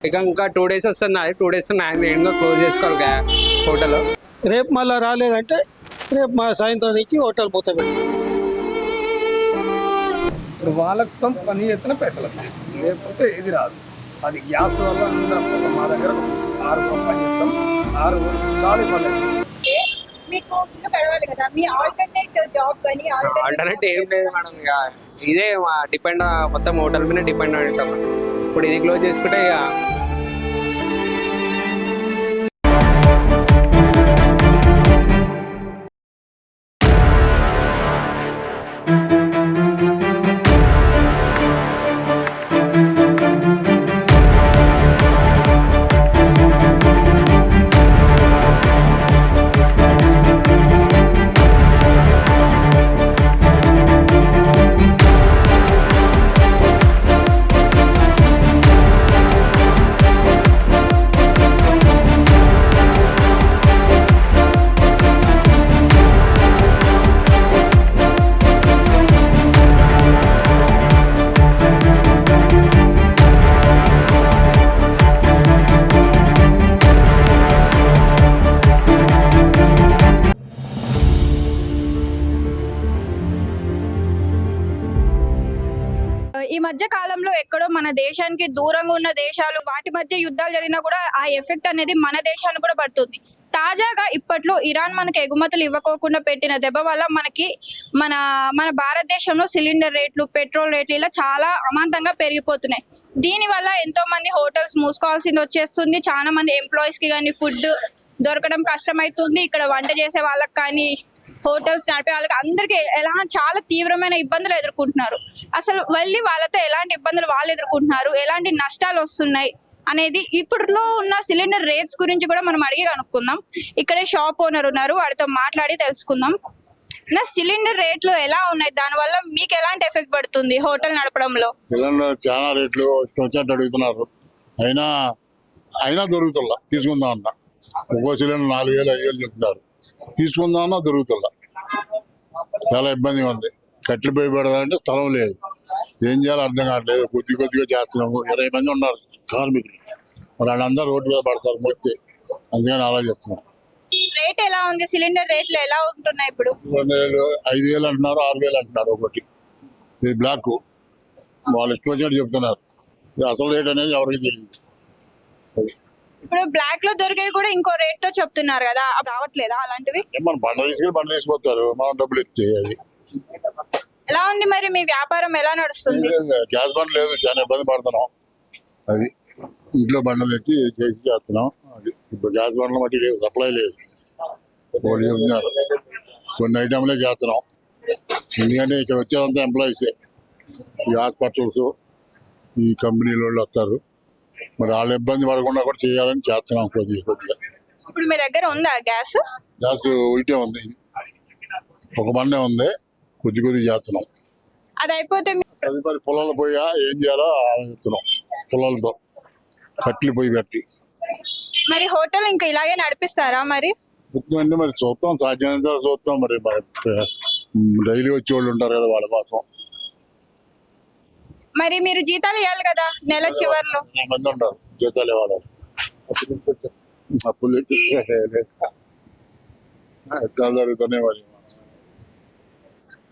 ఇక ఇంకా 2 days వస్తుంది. 2 days నేను క్లోజ్ చేసుకోవాలి హోటల్. రేపు మళ్ళీ రాలేదంటే రేపు మా సాయంత్రం నుంచి హోటల్ మూత పెడతాం. ఇప్పుడు వాళ్ళతో పని చేస్తున్న పైసలు లేకపోతే ఇది రాదు. అది గ్యాస్ వల్ల అందరం మా దగ్గర 6 పని చేస్తాం. 6 చాలా ఇబ్బంది. మీకు ఇల్లు గడవాలి కదా, మీ ఆల్టర్నేట్ జాబ్ కానీ ఆల్టర్నేట్ ఏం లేదు మేడం. ఇక ఇదే డిపెండ్, మొత్తం హోటల్ మీద డిపెండ్ అయి ఉంటాం. ఇప్పుడు ఇది క్లోజ్ చేసుకుంటే ఇక ఈ మధ్య కాలంలో ఎక్కడో మన దేశానికి దూరంగా ఉన్న దేశాలు వాటి మధ్య యుద్ధాలు జరిగినా కూడా ఆ ఎఫెక్ట్ అనేది మన దేశానికి కూడా పడుతుంది. తాజాగా ఇప్పట్లో ఇరాన్ మనకి ఎగుమతులు ఇవ్వకోకుండా పెట్టిన దెబ్బ వల్ల మనకి మన మన భారతదేశంలో సిలిండర్ రేట్లు, పెట్రోల్ రేట్లు ఇలా చాలా అమాంతంగా పెరిగిపోతున్నాయి. దీని వల్ల ఎంతో మంది హోటల్స్ మూసుకోవాల్సింది వచ్చేస్తుంది. చాలా మంది ఎంప్లాయీస్ కి కానీ ఫుడ్ దొరకడం కష్టమవుతుంది. ఇక్కడ వంట చేసే వాళ్ళకి కానీ హోటల్స్ నడిపే వాళ్ళకి అందరికి చాలా తీవ్రమైన ఇబ్బందులు ఎదుర్కొంటున్నారు. అసలు వెళ్ళి వాళ్ళతో ఎలాంటి ఇబ్బందులు వాళ్ళు ఎదుర్కొంటున్నారు, ఎలాంటి నష్టాలు వస్తున్నాయి అనేది ఇప్పుడులో ఉన్న సిలిండర్ రేట్స్ గురించి కూడా మనం అడిగి కనుక్కుందాం. ఇక్కడే షాప్ ఓనర్ ఉన్నారు, వాడితో మాట్లాడి తెలుసుకుందాం. నా సిలిండర్ రేట్లు ఎలా ఉన్నాయి, దానివల్ల మీకు ఎలాంటి ఎఫెక్ట్ పడుతుంది హోటల్ నడపడంలో? సిలిండర్ చాలా రేట్లు వచ్చినట్టు అడుగుతున్నారు. అయినా దొరుకుతుందా తీసుకుందాం అన్న. ఒక్కో సిలిండర్ 4,000 5,000 చెప్తున్నారు. తీసుకుందామన్నా దొరుకుతుందా. చాలా ఇబ్బందిగా ఉంది. కట్టెలు పోయి పెడదామంటే స్థలం లేదు. ఏం చేయాలో అర్థం కావట్లేదు. కొద్దిగా చేస్తున్నాము. 20 మంది ఉన్నారు కార్మికులు. మరి వాళ్ళందరూ రోడ్డు మీద పడతారు మొత్తే. అందుకని అలా చేస్తున్నాం. రేట్ ఎలా ఉంది? సిలిండర్ రేట్లు ఎలా ఉంటున్నాయి ఇప్పుడు? 5,000 అంటున్నారు, 6,000 అంటున్నారు ఒకటి. ఇది బ్లాక్. వాళ్ళు ఇష్టం వచ్చినట్టు చెప్తున్నారు. అసలు రేట్ అనేది ఎవరికి తెలియదు. అది ఇప్పుడు బ్లాక్ లో దొరికేవి కూడా ఇంకో రేట్ తో చెప్తున్నారు కదా, రావట్లేదా అలాంటివి? మనం బండ తీసుకొస్తారు, మనం డబ్బులు ఇస్తే. అది ఎలా ఉంది మరి మీ వ్యాపారం ఎలా నడుస్తుంది? గ్యాస్ బండ్ లేదు, చాలా ఇబ్బంది పడుతున్నాం. అది ఇంట్లో బండలు ఎత్తి చేస్తున్నాం. అది ఇప్పుడు గ్యాస్ బండ్ల మట్టి లేదు, సప్లై లేదు. వాళ్ళు చెప్తున్నారు కొన్ని ఐటమ్లే చేస్తున్నాం. ఎందుకంటే ఇక్కడ వచ్చేదంతా ఎంప్లాయీసే. ఈ హాస్పిటల్స్, ఈ కంపెనీల వాళ్ళు వస్తారు. మరి వాళ్ళ ఇబ్బంది పడకుండా కూడా చేయాలని చేస్తున్నాం కొద్దిగా. ఇప్పుడు మీ దగ్గర ఉందా గ్యాస్? గ్యాస్ ఇటే ఉంది, ఒక బండే ఉంది. కొద్ది చేస్తున్నాం. అది అయిపోతే తదుపరి పొలాలు పోయా ఏం చేయాలో ఆలోచిస్తున్నాం. పొలాలతో కట్లు పోయి పెట్టి మరి హోటల్ ఇంకా ఇలాగే నడిపిస్తారా? మరి అంటే మరి చూస్తాం, సాధ్యమైనంత చూస్తాం. మరి డైలీ వచ్చే వాళ్ళు ఉంటారు కదా, వాళ్ళ కోసం. మరి మీరు జీతాలు ఇవ్వాలి కదా నెల చివరిలో. మంది ఉంటారు జీతాలు ఇవ్వాలి. అప్పులు ఎత్తాలు జరుగుతున్నాయి.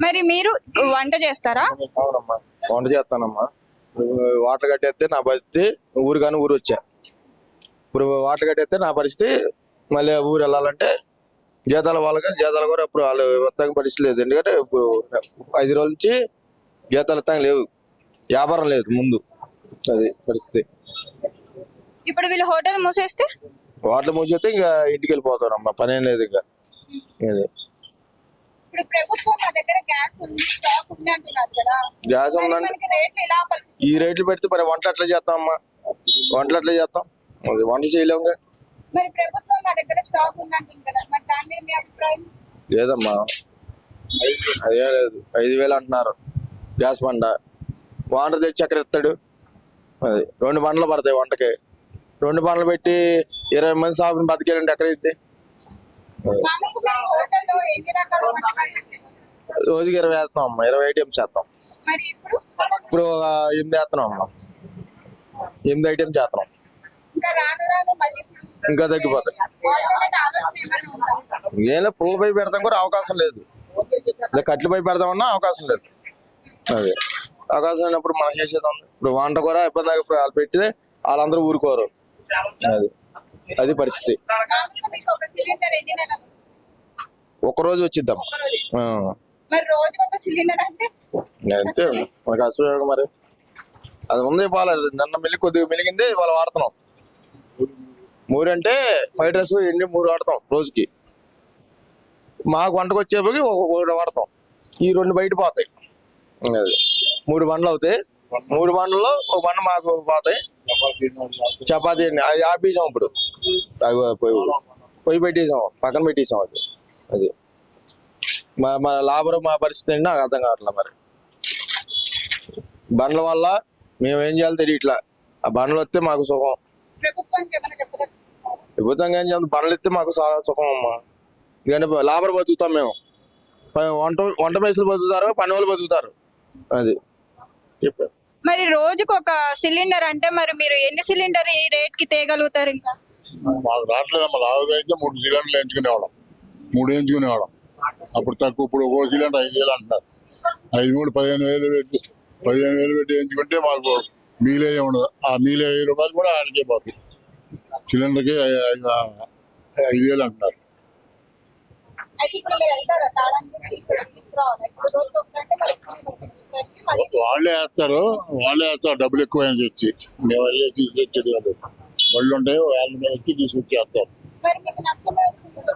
మరి మీరు వంట చేస్తారా? అవునమ్మా, వంట చేస్తానమ్మా. వాటర్ కట్టేస్తే నా పరిస్థితి ఊరు కానీ ఊరు వచ్చా. ఇప్పుడు వాటర్ కట్టేస్తే నా పరిస్థితి మళ్ళీ ఊరు వెళ్ళాలంటే జీతాలు వాళ్ళకి జీతాలు కూడా ఇప్పుడు వాళ్ళు మొత్తం పరిస్థితి లేదు. ఎందుకంటే ఇప్పుడు 5 రోజుల నుంచి జీతాలు ఎత్తాక లేవు, వ్యాపారం లేదు ముందు. అది పరిస్థితి. ఇప్పుడు వీళ్ళు హోటల్ మూసేస్తే వాటర్ మూసేస్తే ఇంకా ఇంటికి వెళ్ళిపోతారమ్మా, పని ఏం లేదు ఇంకా. ఇప్పుడు ప్రభుత్వం మా దగ్గర గ్యాస్ ఉంది, స్టాక్ ఉంది అంటున్నారు కదా. గ్యాస్ ఉందంటే ఈ రేట్లు పెడితే మరి వంటలు ఎట్లా చేస్తాం అమ్మా? వంటలు ఎట్లా చేస్తాం? వంట చేయలేముగా. మరి ప్రభుత్వం మా దగ్గర స్టాక్ ఉంది అంటుంది కదా, మరి దాని మీద మీ అభిప్రాయం? లేదమ్మా, అదే లేదు. 5,000 అంటున్నారు గ్యాస్ బండ. వాటర్ తెచ్చి ఎక్కడ ఎత్తాడు? అది 2 బండ్లు పడతాయి వంటకి. 2 బండ్లు పెట్టి 20 మంది సాగుని బతికేయాలంటే ఎక్కడ ఇద్ది? రోజుకి 20 వేస్తాం అమ్మా, 20 ఐటమ్స్ చేస్తాం. ఇప్పుడు 8 వేస్తున్నాం అమ్మా, 8 ఐటమ్స్ చేస్తున్నాం. ఇంకా రాను రాను మళ్ళీ ఇంకా తగ్గిపోతాయి. alternate ఆలోచన ఏమైనా ఉందా? ఏదో పుల్లపై పెడతాం కూడా అవకాశం లేదు, లేదా కట్లపై పెడదామన్నా అవకాశం లేదు. అదే అవకాశం లేనప్పుడు మనం చేసేది ఉంది. ఇప్పుడు వంట కూడా ఇబ్బంది వాళ్ళు పెడితే వాళ్ళందరూ ఊరుకోరు. అది పరిస్థితి. మామూలుగా మీకు ఒక సిలిండర్ ఎన్ని నెలలు? ఒక్కరోజు వచ్చిద్దాం. మరి రోజుకి ఒక సిలిండర్ అంటే అంతే మనకు అసలు మరి అది ఉంది. ఇవాళ నిన్న కొద్దిగా మెలిగింది, ఇవాళ వాడుతున్నాం. 3 అంటే ఫ్రైడ్ రైస్ ఎన్ని 3 వాడతాం రోజుకి. మాకు వంటకు వచ్చేప్పటికి ఒకటి వాడతాం. ఈ 2 బయట పోతాయి. అది 3 బండ్లు అవుతాయి. 3 బండ్లలో ఒక బండ మాకు పోతాయి. చపాతీ అది ఆపేసాం. ఇప్పుడు పొయ్యి పెట్టేసాం, పక్కన పెట్టేసాం. అది మా లాభం మా పరిస్థితి ఏంటి నాకు అర్థం కావట్లేదు. మరి బండ్ల వల్ల మేము ఏం చేయాలో తెలియట్లా. ఆ బండ్లు వస్తే మాకు సుఖం. ప్రభుత్వానికి ఏమైనా చెప్పగలరు? ప్రభుత్వంగా ఏం చేయాలి, బండ్లు ఇస్తే మాకు చాలా సుఖం అమ్మా. ఎందుకంటే లాభం బతుకుతాం మేము. వంట మేసులు బతుకుతారు, పని వాళ్ళు బతుకుతారు. అది చెప్పారు. మరి రోజుకు ఒక సిలిండర్ అంటే మరి మీరు ఎన్ని సిలిండర్ ఈ రేట్ కి తేగలుగుతారు? ఇంకా మాకు రావట్లేదమ్మా. లావుగా అయితే 3 సిలిండర్లు వేయించుకునేవాళ్ళం, 3 వేయించుకునేవాళ్ళం. అప్పుడు తక్కువ. ఇప్పుడు ఒక్కో సిలిండర్ 5,000 అంటున్నారు. 5 3 15,000 పెట్టి 15,000 పెట్టి వేయించుకుంటే మాకు మీలే ఉండదు. ఆ మీలే 5 రూపాయలు కూడా ఆయనకే పోతాయి. సిలిండర్కి 5,000 అంటున్నారు. అయితే ఇప్పుడు మీరు వెళ్తారా తాడానికి తీసుకురావాలి? ఇప్పుడు రోజు ఒకటంటే మరి మళ్ళీ వాళ్ళే వేస్తారు డబ్బులు ఎక్కువ అని తెచ్చి. మేము వెళ్ళి తెచ్చేది కాదు. బళ్ళు ఉంటాయి, వాళ్ళ మీద వచ్చి తీసుకొచ్చేస్తారు. మరి మీకు నష్టమే వస్తుంది కదా?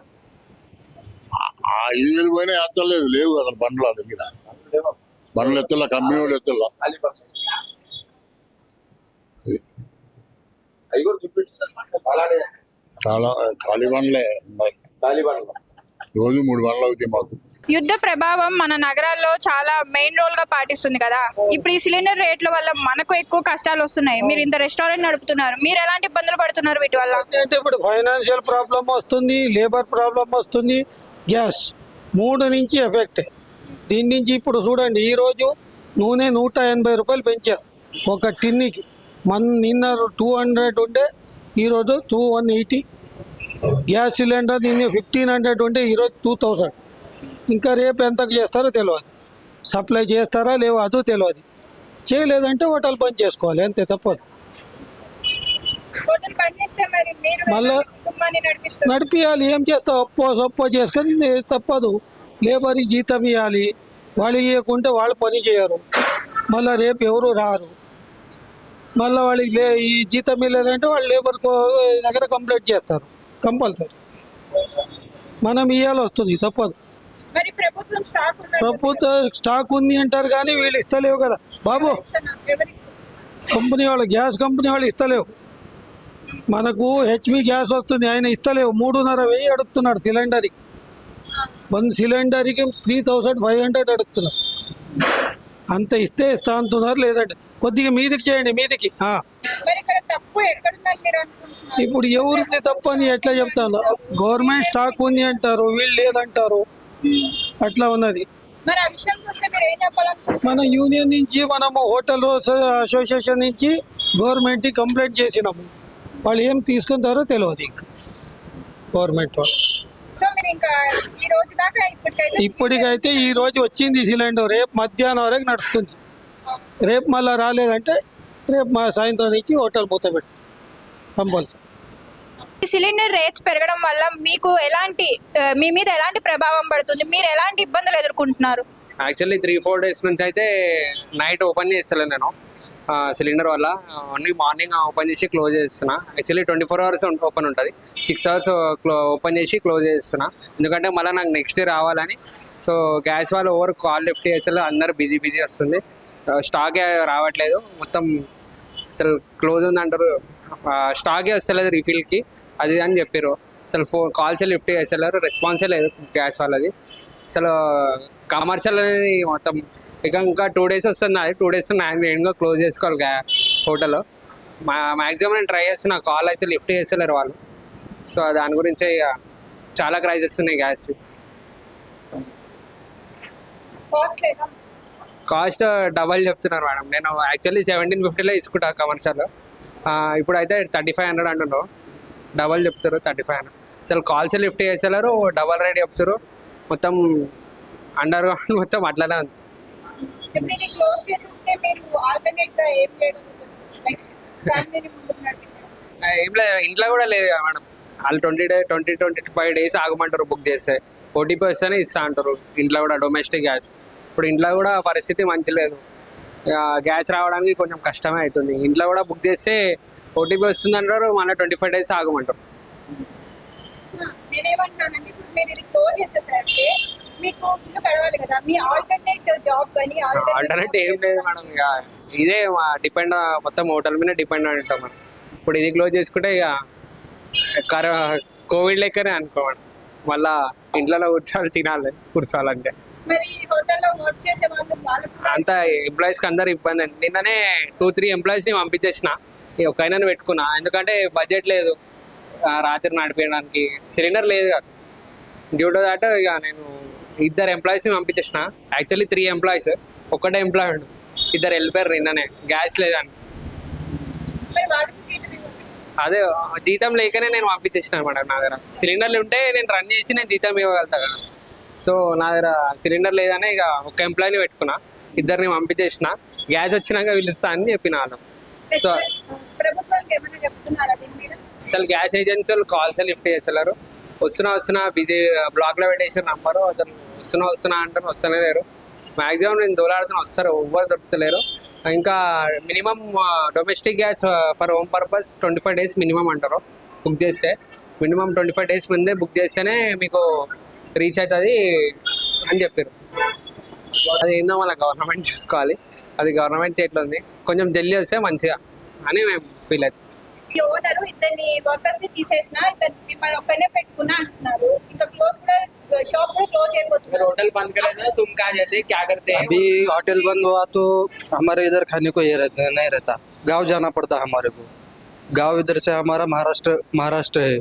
ఆ 5,000 పోయినా వేస్తలేదు. లేవు అసలు బండ్ల దగ్గర. బండ్లు ఎత్తలా, కంపెనీ వాళ్ళు ఎత్తలా. చాలా ఖాళీ బండ్లే ఉన్నాయి. రోజు 3 బండ్లు అవుతాయి మాకు. యుద్ధ ప్రభావం మన నగరాల్లో చాలా మెయిన్ రోల్ గా పాటిస్తుంది కదా. ఇప్పుడు ఈ సిలిండర్ రేట్ల వల్ల మనకు ఎక్కువ కష్టాలు వస్తున్నాయి. మీరు ఇంత రెస్టారెంట్ నడుపుతున్నారు, మీరు ఎలాంటి ఇబ్బందులు పడుతున్నారు వీటి వల్ల? అంటే ఇప్పుడు ఫైనాన్షియల్ ప్రాబ్లం వస్తుంది, లేబర్ ప్రాబ్లం వస్తుంది, గ్యాస్ 3 నుంచి ఎఫెక్ట్. దీని నుంచి ఇప్పుడు చూడండి, ఈరోజు నూనె 180 రూపాయలు పెంచారు ఒక టిన్నికి. నిన్న 200 ఉంటే ఈరోజు 180. గ్యాస్ సిలిండర్ నిన్న 1,500 ఉంటే ఈరోజు 2,000. ఇంకా రేపు ఎంతకు చేస్తారో తెలియదు. సప్లై చేస్తారా లేవో అదో తెలియదు. చేయలేదంటే హోటల్ బంద్ చేసుకోవాలి, అంతే, తప్పదు. మళ్ళా నడిపియాలి. ఏం చేస్తావు, అప్పో చేసుకొని తప్పదు. లేబర్కి జీతం ఇవ్వాలి. వాళ్ళు ఇవ్వకుంటే వాళ్ళు పని చేయరు. మళ్ళీ రేపు ఎవరు రారు. మళ్ళీ వాళ్ళకి ఈ జీతం ఇవ్వలేదంటే వాళ్ళు లేబర్ దగ్గర కంప్లైంట్ చేస్తారు కంపల్సరీ. మనం ఇవ్వాలి వస్తుంది, తప్పదు. ప్రభుత్వం స్టాక్ ఉంది అంటారు కానీ వీళ్ళు ఇస్తలేవు కదా బాబు. కంపెనీ వాళ్ళు, గ్యాస్ కంపెనీ వాళ్ళు ఇస్తలేవు. మనకు హెచ్పి గ్యాస్ వస్తుంది, ఆయన ఇస్తలేవు. 3,500 అడుగుతున్నాడు సిలిండర్కి. 1 సిలిండర్కి 3,500 అడుగుతున్నారు. అంత ఇస్తే ఇస్తా అంటున్నారు. లేదంటే కొద్దిగా మీదికి చేయండి, మీదికి. ఇప్పుడు ఎవరిది తప్పు అని ఎట్లా చెప్తాను? గవర్నమెంట్ స్టాక్ ఉంది అంటారు, వీళ్ళు లేదంటారు. అట్లా ఉన్నది. మన యూనియన్ నుంచి, మనము హోటల్ అసోసియేషన్ నుంచి గవర్నమెంట్కి కంప్లైంట్ చేసినాము. వాళ్ళు ఏం తీసుకుంటారో తెలియదు ఇంకా గవర్నమెంట్ వాళ్ళు. ఇప్పటికైతే ఈ రోజు వచ్చింది సిలిండర్, రేపు మధ్యాహ్నం వరకు నడుస్తుంది. రేపు మళ్ళీ రాలేదంటే రేపు సాయంత్రం నుంచి హోటల్ మూత పెడుతుంది కంపల్సరీ. సిలిండర్ రేట్స్ పెరగడం వల్ల మీకు మీ మీద ఎలాంటి ప్రభావం పడుతుంది? మీరు ఎలాంటి ఇబ్బందులు ఎదుర్కొంటున్నారు? యాక్చువల్లీ 3-4 డేస్ నుంచి అయితే నైట్ ఓపెన్ చేస్తలే నేను సిలిండర్ వల్ల. ఓన్లీ మార్నింగ్ ఓపెన్ చేసి క్లోజ్ చేస్తున్నా. యాక్చువల్లీ 24 hours ఓపెన్ ఉంటుంది. 6 hours ఓపెన్ చేసి క్లోజ్ చేస్తున్నా. ఎందుకంటే మళ్ళీ నాకు నెక్స్ట్ డే రావాలని. సో గ్యాస్ వాళ్ళు ఓవర్ కాల్ లిఫ్ట్ చేస్తలే, అందరూ బిజీ వస్తుంది. స్టాకే రావట్లేదు, మొత్తం అసలు క్లోజ్ ఉంది అంటారు. స్టాకే వస్తలేదు రీఫిల్కి, అది అని చెప్పారు. అసలు కాల్స్ లిఫ్ట్ చేస్తలేరు, రెస్పాన్సే లేదు గ్యాస్ వాళ్ళది. అసలు కమర్షియల్ అనేది మొత్తం ఇంకా 2 days వస్తుంది. అది 2 days నేను క్లోజ్ చేసుకోవాలి హోటల్. మ్యాక్సిమం నేను ట్రై చేస్తున్నా, కాల్ అయితే లిఫ్ట్ చేస్తలేరు వాళ్ళు. సో దాని గురించి చాలా క్రైసిస్ ఉన్నాయి గ్యాస్. కాస్ట్ డబల్ చెప్తున్నారు మేడం. నేను యాక్చువల్లీ 1750లో తీసుకుంటా కమర్షియల్. ఇప్పుడైతే 3500 అంటున్నారు, డబల్ చెప్తారు 3500. అసలు కాల్స్ లిఫ్ట్ చేసేలారు, డబల్ రేట్ చెప్తారు, మొత్తం అండర్ గ్రౌండ్ మొత్తం అట్లనే ఉంది. ఇప్పుడు ఇది క్లోజ్ చేసేస్తే మీరు ఆల్టర్నేట్ గా ఏం చేయగలుగుతారు? లైక్ ఫ్యామిలీని ముందుకు నడిపించడం. ఏం లేదు, ఇంట్లో కూడా లేదు కదా మేడం. వాళ్ళు 25 డేస్ ఆగమంటారు బుక్ చేస్తే, ఓటీపీ వస్తేనే ఇస్తా అంటారు. ఇంట్లో కూడా డొమెస్టిక్ గ్యాస్ ఇప్పుడు ఇంట్లో కూడా పరిస్థితి మంచి లేదు, గ్యాస్ రావడానికి కొంచెం కష్టమే అవుతుంది. ఇంట్లో కూడా బుక్ చేస్తే ఓటీపీ వస్తుంది అంటారు, మళ్ళీ 25 డేస్ ఆగమంటారు. నేనేమంటానంటే ఇప్పుడు మీరు ఇది క్లోజ్ చేసేసారంటే మీకు ఇల్లు గడవాలి కదా, మీ ఆల్టర్నేట్ జాబ్ కానీ ఆల్టర్నేట్ ఏం లేదు మేడం. ఇక ఇదే డిపెండ్, మొత్తం హోటల్ మీద డిపెండ్ అయి ఉంటాం మనం. ఇప్పుడు ఇది క్లోజ్ చేసుకుంటే ఇక కోవిడ్ లెక్కనే అనుకోమండి, మళ్ళా ఇంట్లో కూర్చోవాలంటే మరి హోటల్లో వర్క్ చేసే వాళ్ళు అంత ఎంప్లాయీస్కి అందరు ఇబ్బంది అండి. నిన్ననే 2-3 ఎంప్లాయీస్ని పంపించేసిన, ఈ ఒక్కైనా పెట్టుకున్నా, ఎందుకంటే బడ్జెట్ లేదు రాత్రి నడిపించడానికి, సిలిండర్ లేదు కదా డ్యూ టు దాట్. ఇక నేను 2 ఎంప్లాయీస్ని పంపించేసిన, యాక్చువల్లీ 3 ఎంప్లాయీస్, ఒక్కటే ఎంప్లాయీ, 2 వెళ్ళిపోయారు నిన్ననే, గ్యాస్ లేదని. మరి వాళ్ళకి జీతం ఇవ్వచ్చు. అదే జీతం లేకనే నేను పంపించేసిన అనమాట. నా దగ్గర సిలిండర్లు ఉంటే నేను రన్ చేసి నేను జీతం ఇవ్వగలుగుతా కదా. సో నా దగ్గర సిలిండర్ లేదనే ఇక ఒక ఎంప్లాయీని పెట్టుకున్నా, 2 పంపించేసిన, గ్యాస్ వచ్చినాక పిలుస్తా అని చెప్పిన వాళ్ళు. సో ప్రభుత్వానికి ఏమైనా చెప్తున్నారా దీని మీద? అసలు గ్యాస్ ఏజెన్సీలు కాల్స్ లిఫ్ట్ చేస్తలేరు. వస్తున్నా బిజీ బ్లాక్లో పెట్టేసిన నంబరు, అసలు వస్తున్నా అంటే వస్తూనే లేరు. మ్యాక్సిమం నేను దూరాడుతున్నా, వస్తారు, ఎవ్వరు దొరుకుతలేరు. ఇంకా minimum domestic gas for home purpose 25 days minimum అంటారు బుక్ చేస్తే. మినిమం 25 డేస్ ముందే బుక్ చేస్తేనే మీకు రీచ్ అవుతుంది అని చెప్పారు. అది ఏందో మన గవర్నమెంట్ చూసుకోవాలి, అది గవర్నమెంట్ చేతిలో ఉంది. కొంచెం జల్దీ వస్తే మంచిగా అని మేము ఫీల్ అవుతాం. ఈ ఓనర్ 2 వర్కర్స్ ని తీసేసిన, మిమ్మల్ని ఒక్కనే పెట్టుకున్నా అంటున్నారు. ఇంకా క్లోజ్ కూడా, షాప్ కూడా క్లోజ్ అయిపోతుంది. होटल बंद कर देते तुम कहाँ जाते क्या करते हैं? अभी होटल बंद हुआ तो हमारे इधर खाने को ये रहता नहीं रहता, गांव जाना पड़ता हमारे को। गांव इधर से हमारा महाराष्ट्र है,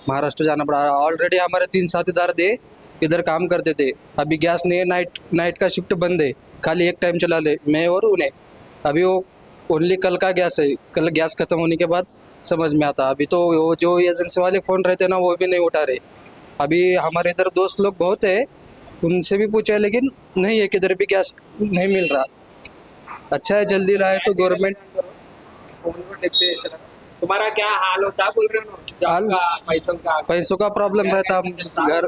महाराष्ट्र जाना पड़ा। ऑलरेडी हमारे 3 साथीदार थे, इधर काम करते थे। अभी गैस नहीं है, नाइट का शिफ्ट बंद है, खाली एक टाइम चला ले मैं और उन्हें। अभी वो ओनली कल का गैस है, कल गैस खत्म होने के बाद समझ में आता। अभी तो वो जो एजेंसी वाले फ़ोन रहते ना वो भी नहीं उठा रहे। अभी हमारे इधर दोस्त लोग बहुत है, उनसे भी पूछा लेकिन नहीं है, किधर भी गैस नहीं मिल रहा। अच्छा है जल्दी लाए तो गवर्नमेंट। फोन को टिप से चला। तुम्हारा क्या हाल होता बोल रहे हो? हाल? पैसों का प्रॉब्लम रहता, घर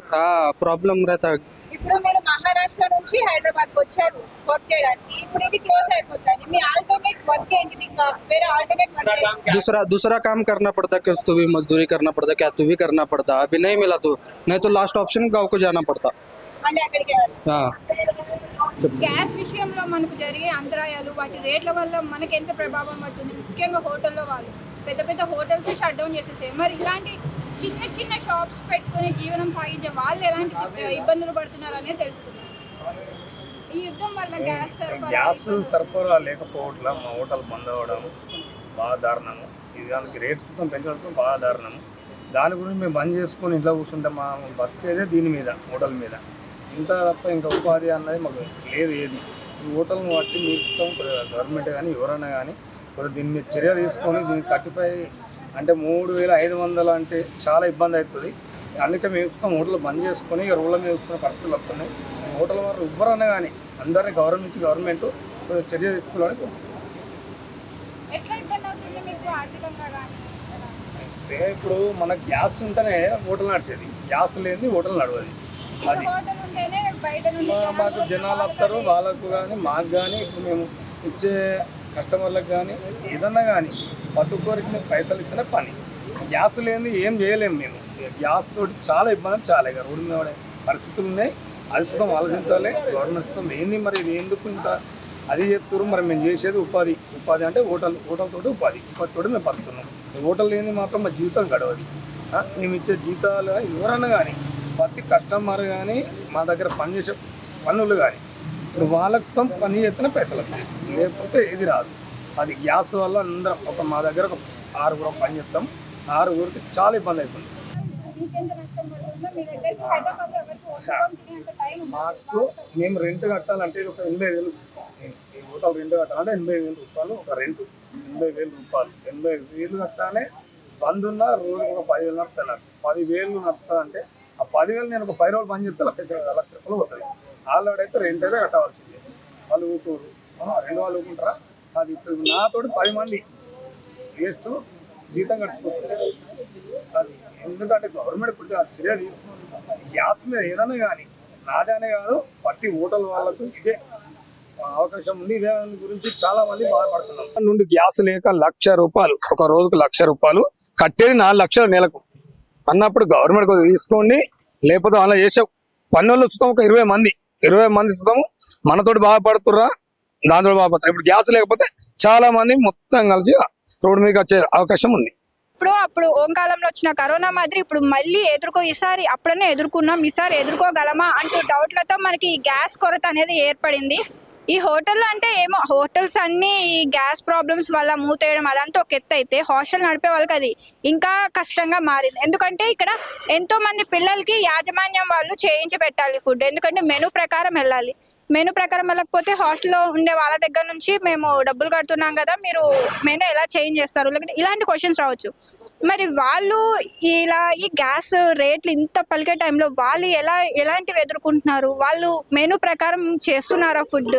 प्रॉब्लम रहता। ఇప్పుడు మీరు మహారాష్ట్ర నుంచి హైదరాబాద్ కు వచ్చారు వర్క్ చేయడానికి, ఇప్పుడు ఇది క్లోజ్ అయిపోతుంది. మీ ఆల్టర్నేట్ వర్క్ ఏంటిది? ఇంకా వేరే ఆల్టర్నేట్ వర్క్ दूसरा काम करना पड़ता, क्या तो भी मजदूरी करना पड़ता, क्या तो भी करना पड़ता। अभी नहीं मिला तो नहीं तो लास्ट ऑप्शन गाँव को जाना पड़ता। మళ్ళీ అక్కడికి हाँ గ్యాస్ విషయంలో మనకు జరిగే అంతరాయాలు, వాటి రేట్ల వల్ల మనకి ఎంత ప్రభావం పడుతుంది? ముఖ్యంగా హోటల్లో వాళ్ళు పెద్ద పెద్ద హోటల్స్ షట్ డౌన్ చేసేసాయి. మరి ఇలాంటి చిన్న చిన్న షాప్స్ పెట్టుకుని జీవనం సాగించే వాళ్ళు ఎలాంటి ఇబ్బందులు పడుతున్నారు అనేది తెలుసుకుందాం. ఈ యుద్ధం వల్ల గ్యాస్ సరఫరా లేకపోవట్ల మా హోటల్ బంద్ అవ్వడం బాగా దారుణము. ఇది దానికి రేట్స్ పెంచడం బాగా దారుణము. దాని గురించి మేము బంద్ చేసుకొని ఇంట్లో కూర్చుంటే మా బతికేదే దీని మీద, హోటల్ మీద. ఇంత తప్ప ఇంకా ఉపాధి అన్నది మాకు లేదు. ఏది ఈ హోటల్ని బట్టి మీరు గవర్నమెంట్ కానీ ఎవరైనా కానీ కొద్దిగా దీని మీద చర్య తీసుకొని దీనికి 35 అంటే 3500 అంటే చాలా ఇబ్బంది అవుతుంది. అందుకే మేము హోటల్ బంద్ చేసుకొని ఇక రోడ్ల మీద చూసుకునే పరిస్థితులు వస్తున్నాయి. హోటల్ వారు ఎవరైనా కానీ అందరినీ గవర్నమెంట్ కొద్దిగా చర్య తీసుకోవాలని కోరుకుంటున్నాం. అంటే ఇప్పుడు మనకు గ్యాస్ ఉంటేనే హోటల్ నడిచేది, గ్యాస్ లేనిది హోటల్ నడవది. అది మాకు జనాలు వస్తారు, వాళ్ళకు కానీ మాకు కానీ ఇప్పుడు మేము ఇచ్చే కస్టమర్లకు కానీ ఏదన్నా కానీ ప్రతి ఒక్కరికి పైసలు ఇస్తేనే పని. గ్యాస్ లేనిది ఏం చేయలేము మేము. గ్యాస్ తోటి చాలా ఇబ్బంది, చాలా ఇక రోడ్డు మీద పరిస్థితులు ఉన్నాయి. అది సుతం ఆలోచించాలి గవర్నమెంట్ సుతం ఏంది మరి ఇది ఎందుకు ఇంత అది చేస్తారు. మరి మేము చేసేది ఉపాధి అంటే హోటల్ తోటి ఉపాధి తోటి మేము బతుకుతున్నాం. హోటల్ లేని మాత్రం మా జీవితం గడవది. మేము ఇచ్చే జీతాలు ఎవరన్నా కానీ ప్రతి కస్టమర్ కానీ మా దగ్గర పనిచేసే పనులు కానీ ఇప్పుడు వాళ్ళతో పని చేస్తేనే పైసలు వస్తాయి, లేకపోతే ఇది రాదు. అది గ్యాస్ వల్ల అందరం మా దగ్గర ఒక 6 పని చేస్తాం. 6 చాలా ఇబ్బంది అవుతుంది. మాకు మేము రెంట్ కట్టాలంటే ఇది ఒక 80,000. ఈ హోటల్ రెంట్ కట్టాలంటే 85,000 రూపాయలు ఒక రెంట్ 80,000 రూపాయలు. 80,000 కట్టానే బంద్ ఉన్న రోజుకు ఒక 10,000 నడుపుతాను. 10,000 నడుపుతా అంటే ఆ 10,000 నేను ఒక 10 రోజులు పని చేస్తే లక్ష రూపాయలు పోతుంది. ఆల్రెడీ అయితే రెంట్ అయితే కట్టవలసిందే. వాళ్ళు ఊరుకోరు. రెండు వాళ్ళు ఊరుకుంటారా? అది ఇప్పుడు నాతోటి 10 మంది వేస్ట్ జీతం గడిచిపోతుంది. అది ఎందుకంటే గవర్నమెంట్ ఇప్పుడు ఆ చర్య తీసుకుని గ్యాస్ మీద ఏదైనా కానీ నాదే అనే కాదు, ప్రతి హోటల్ వాళ్ళకు ఇదే అవకాశం ఉంది. ఇదే గురించి చాలా మంది బాధపడుతున్నాం. నుండి గ్యాస్ లేక ₹1,00,000 ఒక రోజుకు ₹1,00,000 కట్టేది 4 లక్షలు నెలకు అన్నప్పుడు గవర్నమెంట్ కొద్దిగా తీసుకోండి. లేకపోతే అలా చేసే పన్నులు చూస్తాం ఒక 20 మంది చూస్తాము మనతోటి బాధపడుతుర్రా, దాంతో బాధపడుతున్నారు. ఇప్పుడు గ్యాస్ లేకపోతే చాలా మంది మొత్తం కలిసి రోడ్డు మీదకి వచ్చే అవకాశం ఉంది. అప్పుడు ఓంకాలంలో వచ్చిన కరోనా మాదిరి ఇప్పుడు మళ్ళీ ఈసారి అప్పుడనే ఎదుర్కొన్నాం, ఈసారి ఎదుర్కోగలమా అంటూ డౌట్లతో మనకి ఈ గ్యాస్ కొరత అనేది ఏర్పడింది. ఈ హోటల్ అంటే ఏమో హోటల్స్ అన్ని ఈ గ్యాస్ ప్రాబ్లమ్స్ వల్ల మూతేయడం అదంతా ఒక ఎత్తు అయితే హాస్టల్ నడిపే వాళ్ళకి అది ఇంకా కష్టంగా మారింది. ఎందుకంటే ఇక్కడ ఎంతో మంది పిల్లలకి యాజమాన్యం వాళ్ళు చేయించి పెట్టాలి ఫుడ్, ఎందుకంటే మెనూ ప్రకారం వెళ్ళాలి. మెనూ ప్రకారం వెళ్ళకపోతే హాస్టల్లో ఉండే వాళ్ళ దగ్గర నుంచి మేము డబ్బులు కడుతున్నాం కదా, మీరు మెనూ ఎలా చేంజ్ చేస్తారు, లేకపోతే ఇలాంటి క్వశ్చన్స్ రావచ్చు. మరి వాళ్ళు ఇలా ఈ గ్యాస్ రేట్లు ఇంత పలికే టైంలో వాళ్ళు ఎలాంటివి ఎదుర్కొంటున్నారు? వాళ్ళు మెనూ ప్రకారం చేస్తున్నారా ఫుడ్?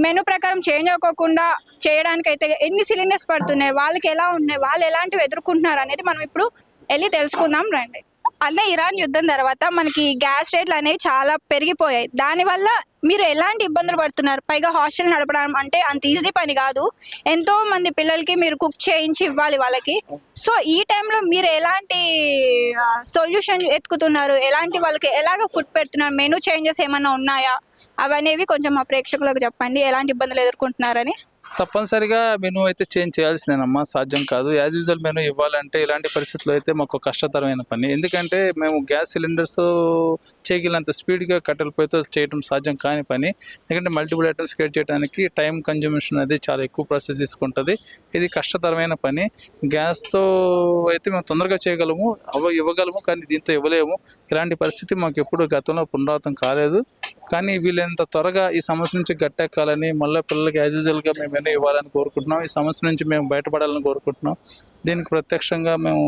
మెనూ ప్రకారం చేంజ్ అవ్వకుండా చేయడానికి అయితే ఎన్ని సిలిండర్స్ పడుతున్నాయి, వాళ్ళకి ఎలా ఉన్నాయి, వాళ్ళు ఎలాంటివి ఎదుర్కొంటున్నారు అనేది మనం ఇప్పుడు వెళ్ళి తెలుసుకుందాం రండి. అదే ఇరాన్ యుద్ధం తర్వాత మనకి గ్యాస్ రేట్లు అనేవి చాలా పెరిగిపోయాయి. దానివల్ల మీరు ఎలాంటి ఇబ్బందులు పడుతున్నారు? పైగా హాస్టల్ నడపడం అంటే అంత ఈజీ పని కాదు. ఎంతో మంది పిల్లలకి మీరు కుక్ చేయించి ఇవ్వాలి వాళ్ళకి. సో ఈ టైంలో మీరు ఎలాంటి సొల్యూషన్ ఎత్తుకుతున్నారు? ఎలాంటి వాళ్ళకి ఎలాగ ఫుడ్ పెడుతున్నారు? మెనూ చేంజెస్ ఏమన్నా ఉన్నాయా? అవనేవి కొంచెం మా ప్రేక్షకులకు చెప్పండి, ఎలాంటి ఇబ్బందులు ఎదుర్కొంటున్నారని. తప్పనిసరిగా మెనూ అయితే చేంజ్ చేయాల్సిందేనమ్మా, సాధ్యం కాదు. యాజ్ యూజువల్ మెనూ ఇవ్వాలంటే ఇలాంటి పరిస్థితుల్లో అయితే మాకు కష్టతరమైన పని. ఎందుకంటే మేము గ్యాస్ సిలిండర్స్ చేయగలిగినంత స్పీడ్గా కట్టెల పొయ్యితో చేయడం సాధ్యం కాని పని. ఎందుకంటే మల్టిపుల్ ఐటమ్స్ క్రియేట్ చేయడానికి టైం కన్జ్యూమేషన్ అనేది చాలా ఎక్కువ ప్రాసెస్ తీసుకుంటుంది. ఇది కష్టతరమైన పని. గ్యాస్తో అయితే మేము తొందరగా చేయగలము, ఇవ్వగలము, కానీ దీంతో ఇవ్వలేము. ఇలాంటి పరిస్థితి మాకు ఎప్పుడు గతంలో పునరావృతం కాలేదు. కానీ వీళ్ళంత త్వరగా ఈ సమస్య నుంచి గట్టెక్కాలని, మళ్ళీ పిల్లలకి యాజ్ యూజువల్గా మేము ఇవ్వాలని కోరుకుంటున్నాం. ఈ సమస్య నుంచి మేము బయటపడాలని కోరుకుంటున్నాం. దీనికి ప్రత్యక్షంగా మేము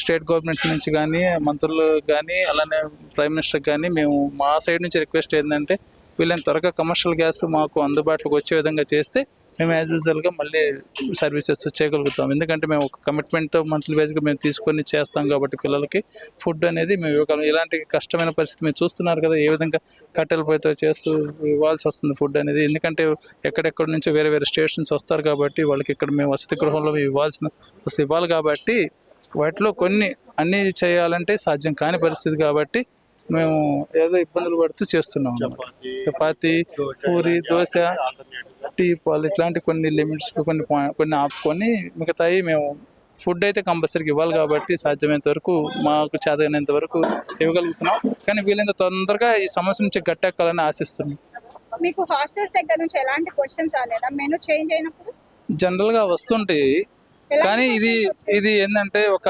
స్టేట్ గవర్నమెంట్ నుంచి కానీ, మంత్రులు కానీ, అలానే ప్రైమ్ మినిస్టర్ కానీ మేము మా సైడ్ నుంచి రిక్వెస్ట్ ఏంటంటే వీళ్ళని త్వరగా కమర్షియల్ గ్యాస్ మాకు అందుబాటులోకి వచ్చే విధంగా చేస్తే మేము యాజ్ యూజువల్గా మళ్ళీ సర్వీసెస్ చేయగలుగుతాం. ఎందుకంటే మేము ఒక కమిట్మెంట్తో మంత్లీ వైజ్గా మేము తీసుకొని చేస్తాం కాబట్టి పిల్లలకి ఫుడ్ అనేది మేము ఇవ్వగలం. ఇలాంటి కష్టమైన పరిస్థితి మీరు చూస్తున్నారు కదా, ఏ విధంగా కట్టెల పొయ్యితో చేస్తూ ఇవ్వాల్సి వస్తుంది ఫుడ్ అనేది. ఎందుకంటే ఎక్కడెక్కడ నుంచి వేరే వేరే స్టేషన్స్ వస్తారు కాబట్టి వాళ్ళకి ఇక్కడ మేము వసతి గృహంలో ఇవ్వాలి కాబట్టి వాటిలో కొన్ని అన్నీ చేయాలంటే సాధ్యం కాని పరిస్థితి కాబట్టి మేము ఏదో ఇబ్బందులు పడుతూ చేస్తున్నాం. చపాతి, పూరి, దోశ, టీ, పాలు ఇట్లాంటి కొన్ని లిమిట్స్ కొన్ని ఆపుకొని మిగతాయి మేము ఫుడ్ అయితే కంపల్సరీగా ఇవ్వాలి కాబట్టి సాధ్యమైనంత వరకు మాకు చేతనైనంత వరకు ఇవ్వగలుగుతున్నాం. కానీ వీళ్ళంత తొందరగా ఈ సమస్య నుంచి గట్టెక్కాలని ఆశిస్తున్నాం. మీకు హాస్టల్స్ దగ్గర నుంచి ఎలాంటి క్వశ్చన్స్ రాలేదా మెనూ చేంజ్ అయినప్పుడు? జనరల్గా వస్తుంటాయి, కానీ ఇది ఏంటంటే ఒక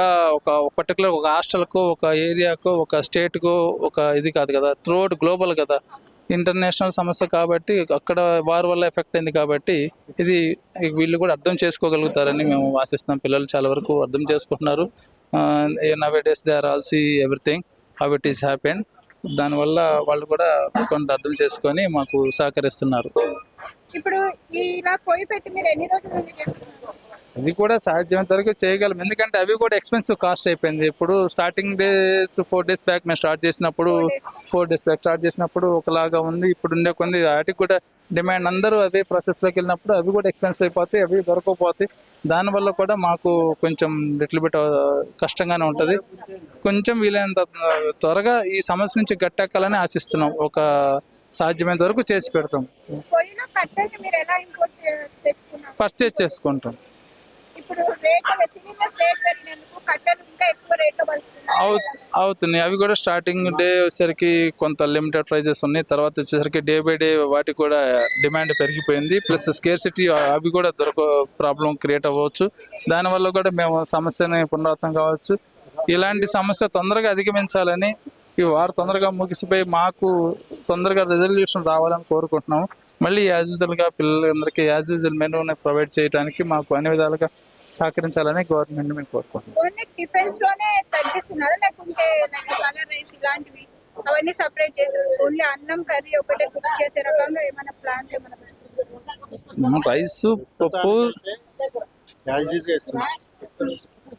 పర్టికులర్ ఒక హాస్టల్కు, ఒక ఏరియాకు, ఒక స్టేట్కు ఒక ఇది కాదు కదా, త్రూఅవుట్ గ్లోబల్ కదా, ఇంటర్నేషనల్ సమస్య కాబట్టి అక్కడ వారి వల్ల ఎఫెక్ట్ అయింది కాబట్టి ఇది వీళ్ళు కూడా అర్థం చేసుకోగలుగుతారని మేము ఆశిస్తున్నాం. పిల్లలు చాలా వరకు అర్థం చేసుకుంటున్నారు. Nowadays they are all see everything how it is happen. దానివల్ల వాళ్ళు కూడా కొంత అర్థం చేసుకొని మాకు సహకరిస్తున్నారు. ఇప్పుడు ఇలా పొయ్యి పెట్టి మీరు ఎన్ని రోజుల నుంచి చేస్తున్నారు? అది కూడా సాధ్యమైనంత వరకు చేయగలం. ఎందుకంటే అవి కూడా ఎక్స్పెన్సివ్ కాస్ట్ అయిపోయింది. ఇప్పుడు స్టార్టింగ్ డేస్ 4 days బ్యాక్ మేము స్టార్ట్ చేసినప్పుడు ఒకలాగా ఉంది. ఇప్పుడు ఉండే కొన్ని వాటికి కూడా డిమాండ్, అందరూ అదే ప్రాసెస్లోకి వెళ్ళినప్పుడు అవి కూడా ఎక్స్పెన్సివ్ అయిపోతాయి, అవి దొరకకపోతాయి. దానివల్ల కూడా మాకు కొంచెం లిటిల్ బిట్ కష్టంగానే ఉంటుంది. కొంచెం వీలైనంత త్వరగా ఈ సమస్య నుంచి గట్టెక్కాలని ఆశిస్తున్నాం. ఒక సాధ్యమైనంత వరకు చేసి పెడతాం, పర్చేజ్ చేసుకుంటాం. అవుతున్నాయి. అవి కూడా స్టార్టింగ్ డే వచ్చేసరికి కొంత లిమిటెడ్ ప్రైజెస్ ఉన్నాయి. తర్వాత వచ్చేసరికి డే బై డే వాటికి కూడా డిమాండ్ పెరిగిపోయింది. ప్లస్ స్కేర్సిటీ అవి కూడా ప్రాబ్లం క్రియేట్ అవ్వచ్చు. దానివల్ల కూడా మేము సమస్యని పునరావృతం కావచ్చు. ఇలాంటి సమస్య తొందరగా అధిగమించాలని, ఈ వారు తొందరగా ముగిసిపోయి మాకు తొందరగా రెజల్యూషన్ రావాలని కోరుకుంటున్నాము. మళ్ళీ యాజ్ యూజువల్గా పిల్లలందరికీ యాజ్ యూజువల్ మెనూని ప్రొవైడ్ చేయడానికి మాకు అన్ని విధాలుగా సహకరించాలని గవర్నమెంట్ మేము కోరుకుంటున్నాం. ఓన్లీ టిఫిన్స్ లోనే తగ్గిస్తున్నారా లేకుంటే కలర్ రైస్ ఇలాంటివి అవన్నీ సపరేట్ చేసి ఓన్లీ అన్నం కర్రీ ఒకటే కుక్ చేసే రకంగా ఏమైనా ప్లాన్స్ ఏమైనా రైస్ పప్పు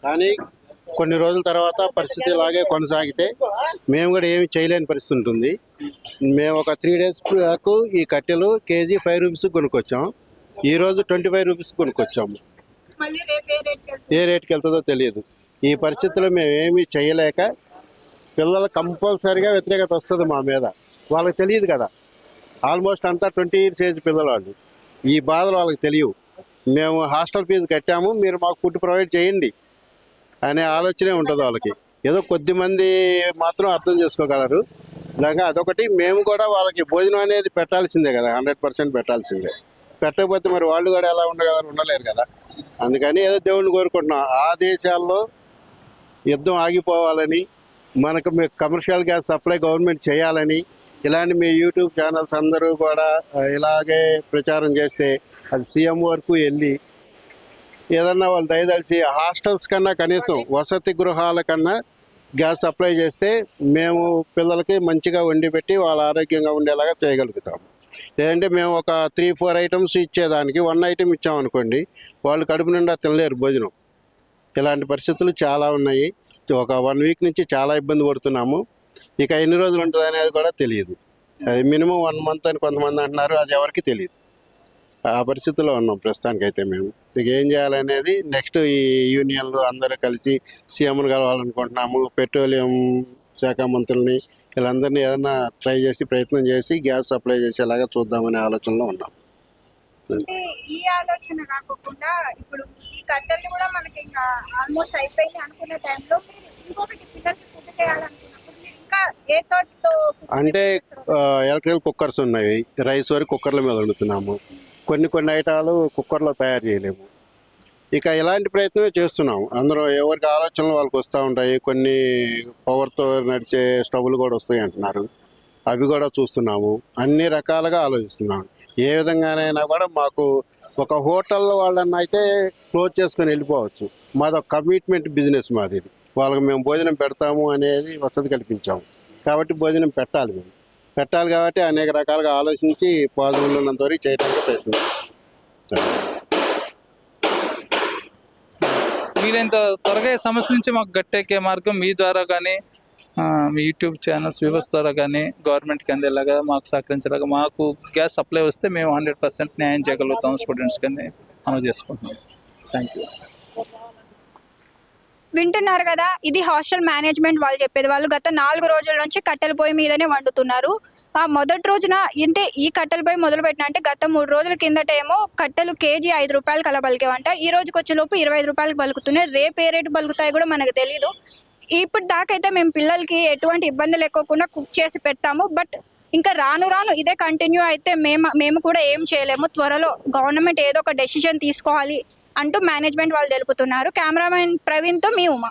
కానీ కొన్ని రోజుల తర్వాత పరిస్థితి ఇలాగే కొనసాగితే మేము కూడా ఏమి చేయలేని పరిస్థితి ఉంటుంది. మేము ఒక 3 days బ్యాక్ ఈ కట్టెలు కేజీ 5 రూపీస్ కొనుక్కొచ్చాం. ఈరోజు 25 రూపీస్ కొనుక్కొచ్చాము. మళ్ళీ రేపు ఏ రేట్కి వెళ్తుందో తెలియదు. ఈ పరిస్థితిలో మేము ఏమీ చేయలేక పిల్లలు కంపల్సరీగా వ్యతిరేకత వస్తుంది మా మీద. వాళ్ళకి తెలియదు కదా, ఆల్మోస్ట్ అంతా 20 years ఏజ్ పిల్లలు. ఈ బాధలు వాళ్ళకి తెలియవు. మేము హాస్టల్ ఫీజు కట్టాము, మీరు మాకు ఫుడ్ ప్రొవైడ్ చేయండి అనే ఆలోచనే ఉంటుంది వాళ్ళకి. ఏదో కొద్దిమంది మాత్రం అర్థం చేసుకోగలరు. ఇలాగా అదొకటి. మేము కూడా వాళ్ళకి భోజనం అనేది పెట్టాల్సిందే కదా, 100% పెట్టాల్సిందే. పెట్టకపోతే మరి వాళ్ళు కూడా ఎలా ఉండలేరు కదా. అందుకని ఏదో దేవుడిని కోరుకుంటున్నాం, ఆ దేశాల్లో యుద్ధం ఆగిపోవాలని, మనకు మీ కమర్షియల్ గ్యాస్ సప్లై గవర్నమెంట్ చేయాలని, ఇలాంటి మీ యూట్యూబ్ ఛానల్స్ అందరూ కూడా ఇలాగే ప్రచారం చేస్తే అది సీఎం వరకు వెళ్ళి ఏదన్నా వాళ్ళు దయదలిచి హాస్టల్స్ కన్నా కనీసం వసతి గృహాల కన్నా గ్యాస్ సప్లై చేస్తే మేము పిల్లలకి మంచిగా వండి పెట్టి వాళ్ళ ఆరోగ్యంగా ఉండేలాగా చేయగలుగుతాం. లేదంటే మేము ఒక 3-4 items ఇచ్చేదానికి 1 item ఇచ్చామనుకోండి, వాళ్ళు కడుపు నిండా తినలేరు భోజనం. ఇలాంటి పరిస్థితులు చాలా ఉన్నాయి. ఒక 1 week నుంచి చాలా ఇబ్బంది పడుతున్నాము. ఇక ఎన్ని రోజులు ఉంటుంది అనేది కూడా తెలియదు. అది మినిమం 1 month అని కొంతమంది అంటున్నారు, అది ఎవరికి తెలియదు. ఆ పరిస్థితుల్లో ఉన్నాం ప్రస్తుతానికైతే మేము. ఇక ఏం చేయాలనేది నెక్స్ట్ ఈ యూనియన్లు అందరూ కలిసి సీఎంను కలవాలనుకుంటున్నాము. పెట్రోలియం శాఖ మంత్రుల్ని వీళ్ళందరినీ ఏదైనా ట్రై చేసి ప్రయత్నం చేసి గ్యాస్ సప్లై చేసేలాగా చూద్దామనే ఆలోచనలో ఉన్నాం. అంటే ఈ ఆలోచన కాకుండా ఇప్పుడు ఈ కట్టెలు కూడా మనకి ఇంకా ఆల్మోస్ట్ అయిపోయింది అనుకునే టైంలో మీరు ఇంకొకటి పిల్లలకి ఫుడ్ చేయాలనుకున్నప్పుడు మీరు ఇంకా ఏ థాట్తో అంటే ఎలక్ట్రికల్ కుక్కర్స్ ఉన్నాయి, రైస్ వరకు కుక్కర్ల మీద వండుతున్నాము. కొన్ని ఐటాలు కుక్కర్లో తయారు చేయలేము. ఇక ఇలాంటి ప్రయత్నమే చేస్తున్నాం. అందరూ ఎవరికి ఆలోచనలు వాళ్ళకి వస్తూ ఉంటాయి. కొన్ని పవర్తో నడిచే స్టవ్లు కూడా వస్తాయి అంటున్నారు, అవి కూడా చూస్తున్నాము. అన్ని రకాలుగా ఆలోచిస్తున్నాము. ఏ విధంగానైనా కూడా మాకు ఒక హోటల్ వాళ్ళని అయితే క్లోజ్ చేసుకొని వెళ్ళిపోవచ్చు. మాది ఒక కమిట్మెంట్ బిజినెస్ మాది. వాళ్ళకి మేము భోజనం పెడతాము అనేది వసతి కల్పించాము. కాబట్టి భోజనం పెట్టాలి కాబట్టి అనేక రకాలుగా ఆలోచించి పాజిబుల్ ఉన్నంత వరకు చేయడానికి ప్రయత్నం చేస్తాం. వీలైనంత త్వరగా ఈ సమస్య నుంచి మాకు గట్టెక్కే మార్గం మీ ద్వారా కానీ మీ యూట్యూబ్ ఛానల్స్ వ్యవస్థ ద్వారా కానీ గవర్నమెంట్కి అందేలాగా మాకు సహకరించేలాగా మాకు గ్యాస్ సప్లై వస్తే మేము 100% న్యాయం చేయగలుగుతాం. స్టూడెంట్స్ కానీ అమలు చేసుకుంటున్నాం. Thank you. వింటున్నారు కదా, ఇది హాస్టల్ మేనేజ్మెంట్ వాళ్ళు చెప్పేది. వాళ్ళు గత 4 రోజుల నుంచి కట్టెల పొయ్యి మీదనే వండుతున్నారు. ఆ మొదటి రోజున అంటే ఈ కట్టెల పొయ్యి మొదలు పెట్టిన అంటే గత 3 రోజుల కిందట ఏమో కట్టెలు కేజీ 5 రూపాయలు అలా పలికేవంట. ఈ రోజుకి వచ్చేలోపు 25 రూపాయలకు పలుకుతున్నాయి. రేపు ఏ రేటు పలుకుతాయి కూడా మనకు తెలియదు. ఇప్పుడు దాకైతే మేము పిల్లలకి ఎటువంటి ఇబ్బంది లేకోకుండా కుక్ చేసి పెడతాము. బట్ ఇంకా రాను ఇదే కంటిన్యూ అయితే మేము కూడా ఏం చేయలేము. త్వరలో గవర్నమెంట్ ఏదో ఒక డెసిషన్ తీసుకోవాలి అంటూ మేనేజ్మెంట్ వాళ్ళు తెలుపుతున్నారు. కెమెరామెన్ ప్రవీణ్తో మీ ఉమా.